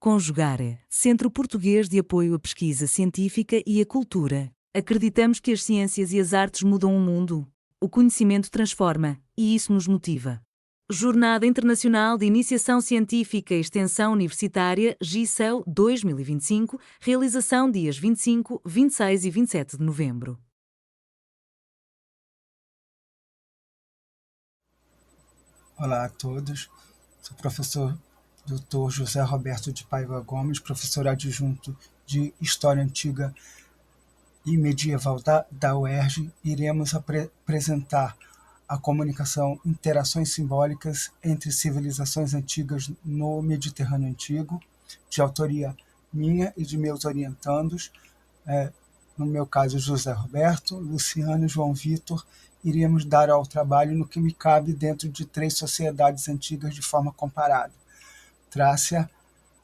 Conjugare, Centro Português de Apoio à Pesquisa Científica e à Cultura. Acreditamos que as ciências e as artes mudam o mundo. O conhecimento transforma, e isso nos motiva. Jornada Internacional de Iniciação Científica e Extensão Universitária, GICEL 2025, realização dias 25, 26 e 27 de novembro. Olá a todos, sou o professor Dr. José Roberto de Paiva Gomes, professor adjunto de História Antiga e Medieval da UERJ. Iremos apresentar a comunicação Interações Simbólicas entre Civilizações Antigas no Mediterrâneo Antigo, de autoria minha e de meus orientandos, no meu caso José Roberto, Luciano e João Vitor. Iremos dar ao trabalho no que me cabe dentro de 3 sociedades antigas de forma comparada: Trácia,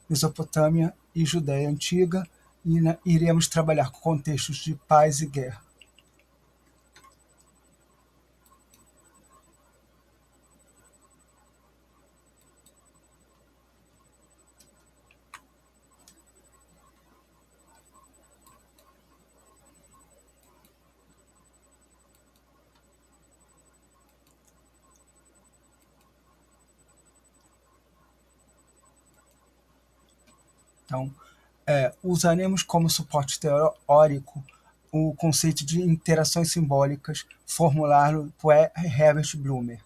Mesopotâmia e Judéia Antiga, e iremos trabalhar com contextos de paz e guerra. Então, usaremos como suporte teórico o conceito de interações simbólicas formulado por Herbert Blumer.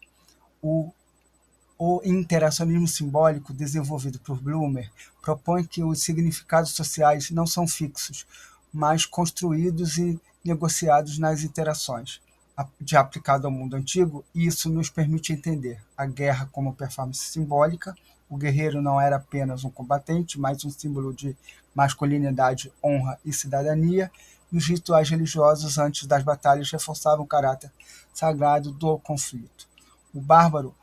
O interacionismo simbólico, desenvolvido por Blumer, propõe que os significados sociais não são fixos, mas construídos e negociados nas interações. De aplicado ao mundo antigo, isso nos permite entender a guerra como performance simbólica. O guerreiro não era apenas um combatente, mas um símbolo de masculinidade, honra e cidadania, e os rituais religiosos antes das batalhas reforçavam o caráter sagrado do conflito. O bárbaro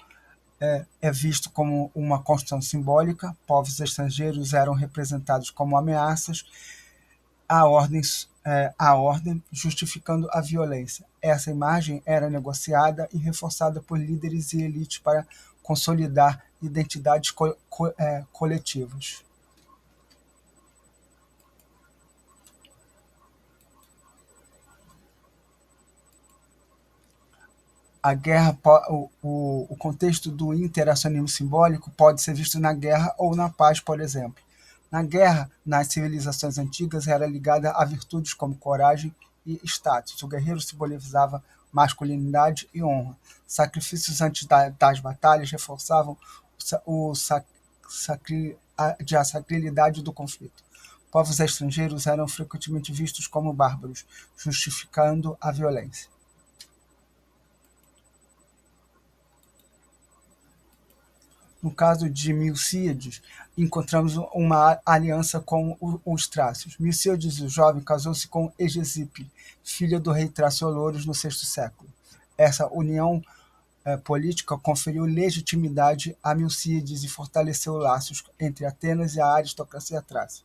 é visto como uma construção simbólica. Povos estrangeiros eram representados como ameaças à ordem, justificando a violência. Essa imagem era negociada e reforçada por líderes e elites para consolidar identidades coletivas. A guerra, o contexto do interacionismo simbólico pode ser visto na guerra ou na paz, por exemplo. Na guerra, nas civilizações antigas, era ligada a virtudes como coragem e status. O guerreiro simbolizava masculinidade e honra. Sacrifícios antes das batalhas reforçavam a sacralidade do conflito. Povos estrangeiros eram frequentemente vistos como bárbaros, justificando a violência. No caso de Milcíades, encontramos uma aliança com os trácios. Milcíades, o jovem, casou-se com Hegesippe, filha do rei Trácio Louros, no VI século. Essa união política conferiu legitimidade a Milcíades e fortaleceu laços entre Atenas e a aristocracia trácia.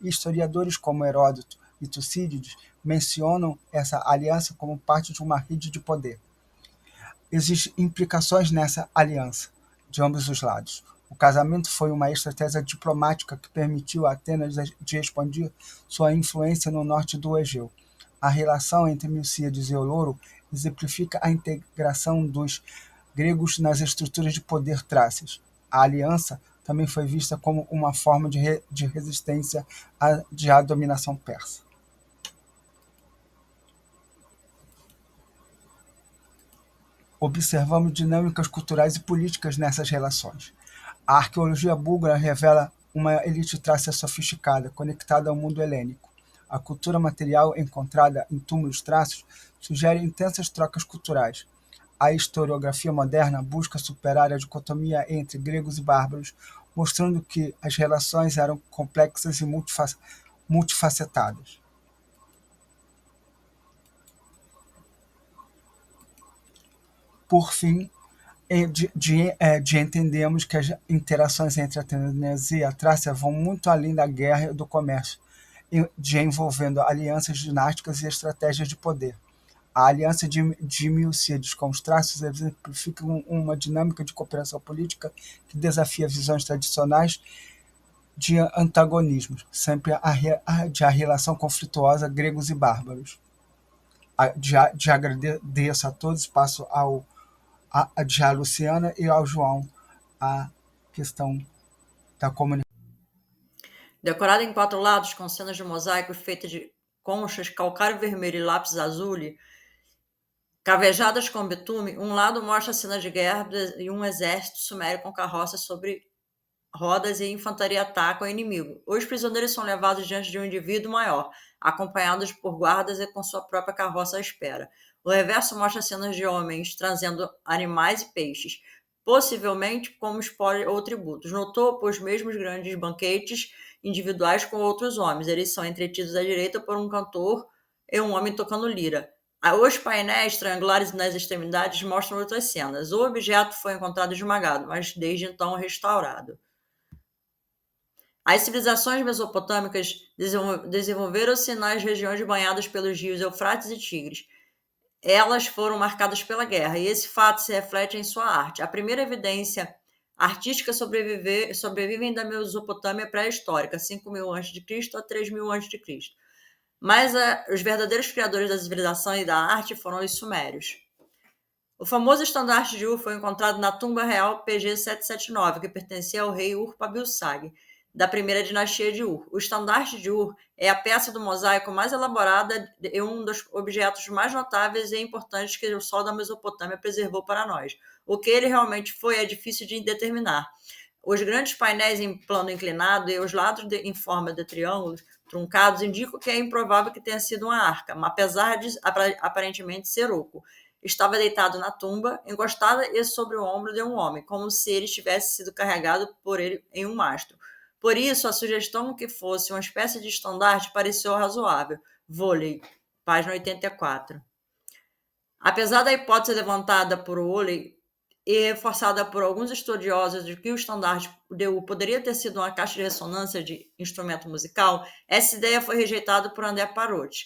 Historiadores como Heródoto e Tucídides mencionam essa aliança como parte de uma rede de poder. Existem implicações nessa aliança de ambos os lados. O casamento foi uma estratégia diplomática que permitiu a Atenas de expandir sua influência no norte do Egeu. A relação entre Milcíades e Oloro exemplifica a integração dos gregos nas estruturas de poder trácias. A aliança também foi vista como uma forma de resistência à dominação persa. Observamos dinâmicas culturais e políticas nessas relações. A arqueologia búlgara revela uma elite trácia sofisticada, conectada ao mundo helênico. A cultura material encontrada em túmulos trácios sugere intensas trocas culturais. A historiografia moderna busca superar a dicotomia entre gregos e bárbaros, mostrando que as relações eram complexas e multifacetadas. Por fim, de entendermos que as interações entre Atenas e a Trácia vão muito além da guerra e do comércio, envolvendo alianças dinásticas e estratégias de poder. A aliança de Milcíades com os trácios exemplifica uma dinâmica de cooperação política que desafia visões tradicionais de antagonismos, sempre a relação conflituosa gregos e bárbaros. De agradeço a todos, passo a Luciana e ao João a questão da comunicação. Decorada em 4 lados com cenas de mosaicos feitas de conchas, calcário vermelho e lápis azul, cavejadas com betume, um lado mostra cenas de guerra e um exército sumério com carroças sobre rodas e infantaria atacam o inimigo. Os prisioneiros são levados diante de um indivíduo maior, acompanhados por guardas e com sua própria carroça à espera. O reverso mostra cenas de homens trazendo animais e peixes, possivelmente como espólio ou tributos. No topo, os mesmos grandes banquetes individuais com outros homens. Eles são entretidos à direita por um cantor e um homem tocando lira. Os painéis triangulares nas extremidades mostram outras cenas. O objeto foi encontrado esmagado, mas desde então restaurado. As civilizações mesopotâmicas desenvolveram-se nas regiões banhadas pelos rios Eufrates e Tigres. Elas foram marcadas pela guerra, e esse fato se reflete em sua arte. A primeira evidência artística sobrevivem da Mesopotâmia pré-histórica, 5.000 a.C. a 3.000 a.C. Mas os verdadeiros criadores da civilização e da arte foram os sumérios. O famoso estandarte de Ur foi encontrado na tumba real PG 779, que pertencia ao rei Ur-Pabilsag, da primeira dinastia de Ur. O estandarte de Ur é a peça do mosaico mais elaborada e um dos objetos mais notáveis e importantes que o sol da Mesopotâmia preservou para nós. O que ele realmente foi é difícil de determinar. Os grandes painéis em plano inclinado e os lados em forma de triângulos truncados indicam que é improvável que tenha sido uma arca, apesar de aparentemente ser oco. Estava deitado na tumba, encostada e sobre o ombro de um homem, como se ele tivesse sido carregado por ele em um mastro. Por isso, a sugestão que fosse uma espécie de estandarte pareceu razoável. Woolley, página 84. Apesar da hipótese levantada por Woolley e reforçada por alguns estudiosos de que o estandarte de Ur poderia ter sido uma caixa de ressonância de instrumento musical, essa ideia foi rejeitada por André Parodi,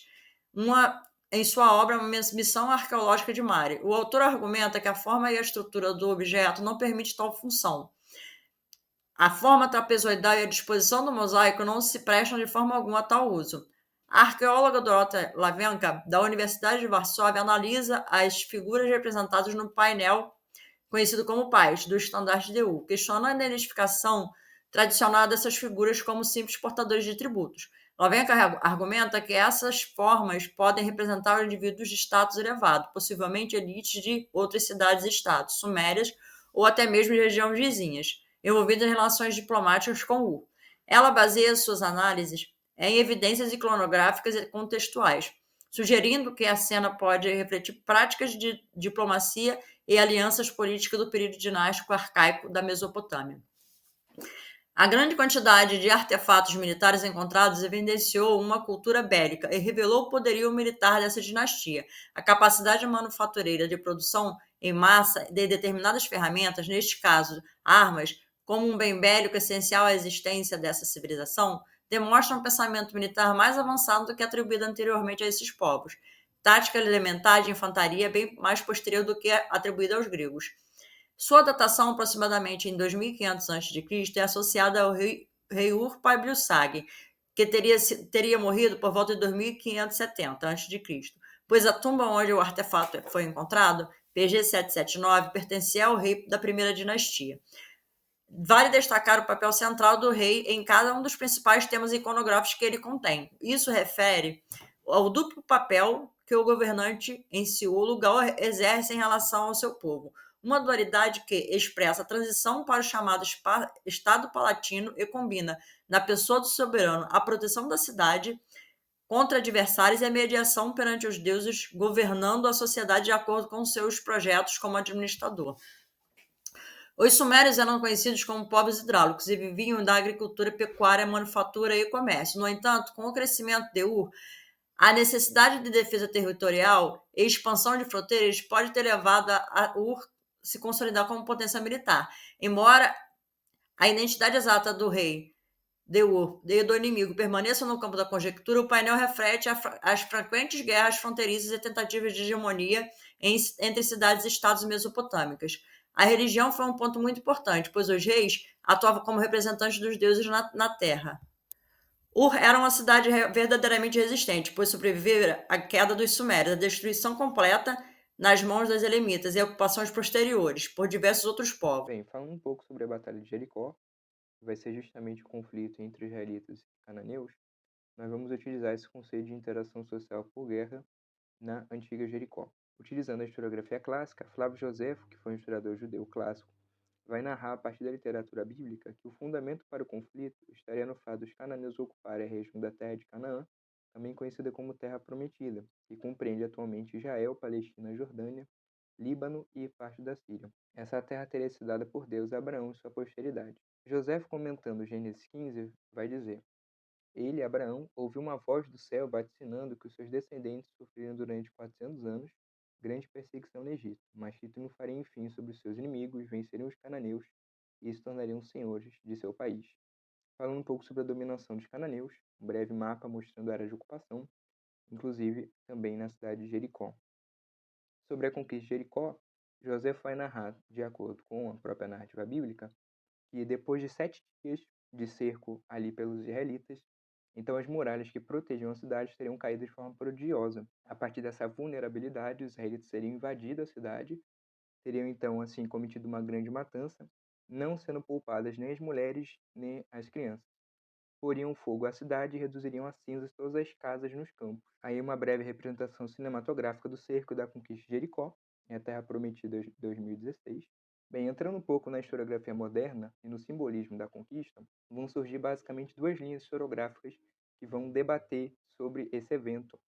em sua obra Missão Arqueológica de Mare. O autor argumenta que a forma e a estrutura do objeto não permite tal função. A forma trapezoidal e a disposição do mosaico não se prestam de forma alguma a tal uso. A arqueóloga Dorota Lavenka, da Universidade de Varsóvia, analisa as figuras representadas no painel conhecido como pais, do estandarte de Ur, questionando a identificação tradicional dessas figuras como simples portadores de tributos. Lavenka argumenta que essas formas podem representar indivíduos de status elevado, possivelmente elites de outras cidades e estados, sumérias ou até mesmo de regiões vizinhas, envolvidas em relações diplomáticas com Ur. Ela baseia suas análises em evidências iconográficas e contextuais, sugerindo que a cena pode refletir práticas de diplomacia e alianças políticas do período dinástico arcaico da Mesopotâmia. A grande quantidade de artefatos militares encontrados evidenciou uma cultura bélica e revelou o poderio militar dessa dinastia. A capacidade manufatureira de produção em massa de determinadas ferramentas, neste caso armas, como um bem bélico essencial à existência dessa civilização, demonstra um pensamento militar mais avançado do que atribuído anteriormente a esses povos. Tática elementar de infantaria bem mais posterior do que atribuída aos gregos. Sua datação, aproximadamente em 2500 a.C., é associada ao rei Ur-Pabilsag, que teria morrido por volta de 2570 a.C., pois a tumba onde o artefato foi encontrado, PG 779, pertencia ao rei da primeira dinastia. Vale destacar o papel central do rei em cada um dos principais temas iconográficos que ele contém. Isso refere ao duplo papel que o governante em seu lugar exerce em relação ao seu povo. Uma dualidade que expressa a transição para o chamado Estado Palatino e combina, na pessoa do soberano, a proteção da cidade contra adversários e a mediação perante os deuses, governando a sociedade de acordo com seus projetos como administrador. Os sumérios eram conhecidos como povos hidráulicos e viviam da agricultura, pecuária, manufatura e comércio. No entanto, com o crescimento de Ur, a necessidade de defesa territorial e expansão de fronteiras pode ter levado a Ur se consolidar como potência militar. Embora a identidade exata do rei de Ur e do inimigo permaneça no campo da conjectura, o painel reflete as frequentes guerras fronteiriças e tentativas de hegemonia entre cidades e estados mesopotâmicas. A religião foi um ponto muito importante, pois os reis atuavam como representantes dos deuses na terra. Ur era uma cidade verdadeiramente resistente, pois sobrevivera à queda dos sumérios, a destruição completa nas mãos das elemitas e ocupações posteriores por diversos outros povos. Bem, falando um pouco sobre a Batalha de Jericó, que vai ser justamente o conflito entre israelitas e cananeus, nós vamos utilizar esse conceito de interação social por guerra na antiga Jericó. Utilizando a historiografia clássica, Flávio Joséfo, que foi um historiador judeu clássico, vai narrar a partir da literatura bíblica que o fundamento para o conflito estaria no fato dos cananeus ocuparem a região da terra de Canaã, também conhecida como Terra Prometida, que compreende atualmente Israel, Palestina, Jordânia, Líbano e parte da Síria. Essa terra teria sido dada por Deus a Abraão e sua posteridade. Joséfo, comentando Gênesis 15, vai dizer: Ele, Abraão, ouviu uma voz do céu vaticinando que os seus descendentes sofreriam durante 400 anos grande perseguição no Egito, mas que triunfariam enfim sobre os seus inimigos, venceriam os cananeus e se tornariam senhores de seu país. Falando um pouco sobre a dominação dos cananeus, um breve mapa mostrando a área de ocupação, inclusive também na cidade de Jericó. Sobre a conquista de Jericó, José vai narrar, de acordo com a própria narrativa bíblica, que depois de 7 dias de cerco ali pelos israelitas, então as muralhas que protegiam a cidade teriam caído de forma prodigiosa. A partir dessa vulnerabilidade, os israelitas teriam invadido a cidade, teriam então assim cometido uma grande matança, não sendo poupadas nem as mulheres nem as crianças. Poriam fogo à cidade e reduziriam a cinzas todas as casas nos campos. Aí uma breve representação cinematográfica do cerco e da conquista de Jericó, em A Terra Prometida de 2016. Bem, entrando um pouco na historiografia moderna e no simbolismo da conquista, vão surgir basicamente duas linhas historiográficas que vão debater sobre esse evento,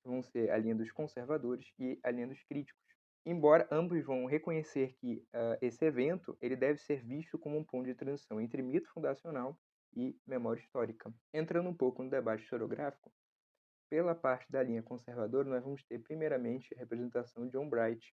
que vão ser a linha dos conservadores e a linha dos críticos. Embora ambos vão reconhecer que esse evento ele deve ser visto como um ponto de transição entre mito fundacional e memória histórica. Entrando um pouco no debate historiográfico, pela parte da linha conservadora, nós vamos ter primeiramente a representação de John Bright,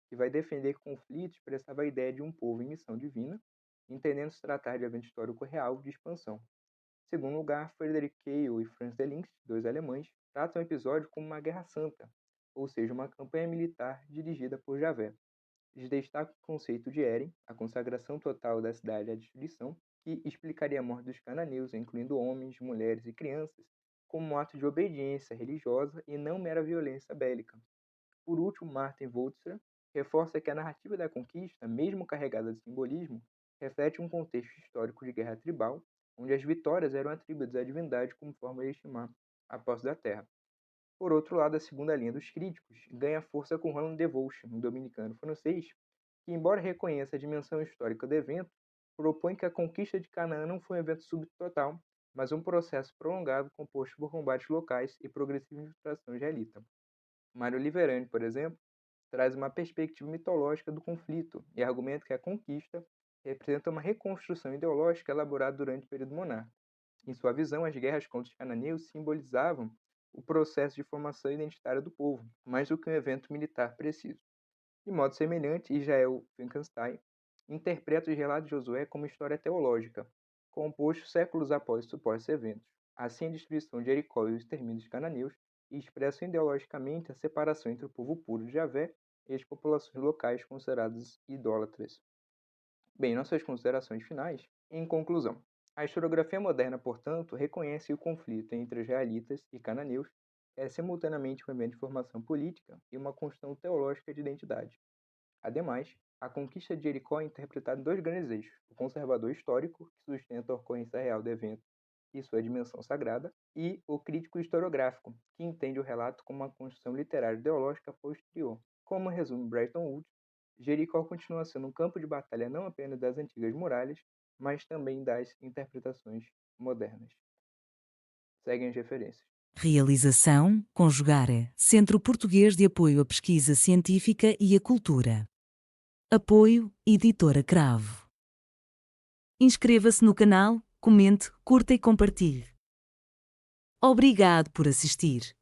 que vai defender que o conflito expressava a ideia de um povo em missão divina, entendendo se tratar de evento histórico real de expansão. Em segundo lugar, Frederick Kahle e Franz Delitzsch, dois alemães, tratam o episódio como uma guerra santa, ou seja, uma campanha militar dirigida por Javé. Eles destacam o conceito de Eren, a consagração total da cidade à destruição, que explicaria a morte dos cananeus, incluindo homens, mulheres e crianças, como um ato de obediência religiosa e não mera violência bélica. Por último, Martin Wolzner reforça que a narrativa da conquista, mesmo carregada de simbolismo, reflete um contexto histórico de guerra tribal, onde as vitórias eram atribuídas à divindade como forma de estimar a posse da terra. Por outro lado, a segunda linha dos críticos ganha força com Roland Devouche, um dominicano francês, que, embora reconheça a dimensão histórica do evento, propõe que a conquista de Canaã não foi um evento súbito total, mas um processo prolongado composto por combates locais e progressiva infiltração israelita. Mário Liverani, por exemplo, traz uma perspectiva mitológica do conflito e argumenta que a conquista representa uma reconstrução ideológica elaborada durante o período monárquico. Em sua visão, as guerras contra os cananeus simbolizavam o processo de formação identitária do povo, mais do que um evento militar preciso. De modo semelhante, Israel Finkelstein interpreta os relatos de Josué como história teológica, composto séculos após supostos eventos. Assim, a destruição de Jericó e o extermínio dos cananeus expressam ideologicamente a separação entre o povo puro de Javé e as populações locais consideradas idólatras. Bem, nossas considerações finais. Em conclusão, a historiografia moderna, portanto, reconhece que o conflito entre israelitas e cananeus é simultaneamente um evento de formação política e uma construção teológica de identidade. Ademais, a conquista de Jericó é interpretada em dois grandes eixos: o conservador histórico, que sustenta a ocorrência real do evento e sua dimensão sagrada, e o crítico historiográfico, que entende o relato como uma construção literária ideológica posterior. Como resume Bretton Woods, Jericó continua sendo um campo de batalha não apenas das antigas muralhas, mas também das interpretações modernas. Seguem as referências. Realização, Conjugare, Centro Português de Apoio à Pesquisa Científica e à Cultura. Apoio, Editora Cravo. Inscreva-se no canal, comente, curta e compartilhe. Obrigado por assistir.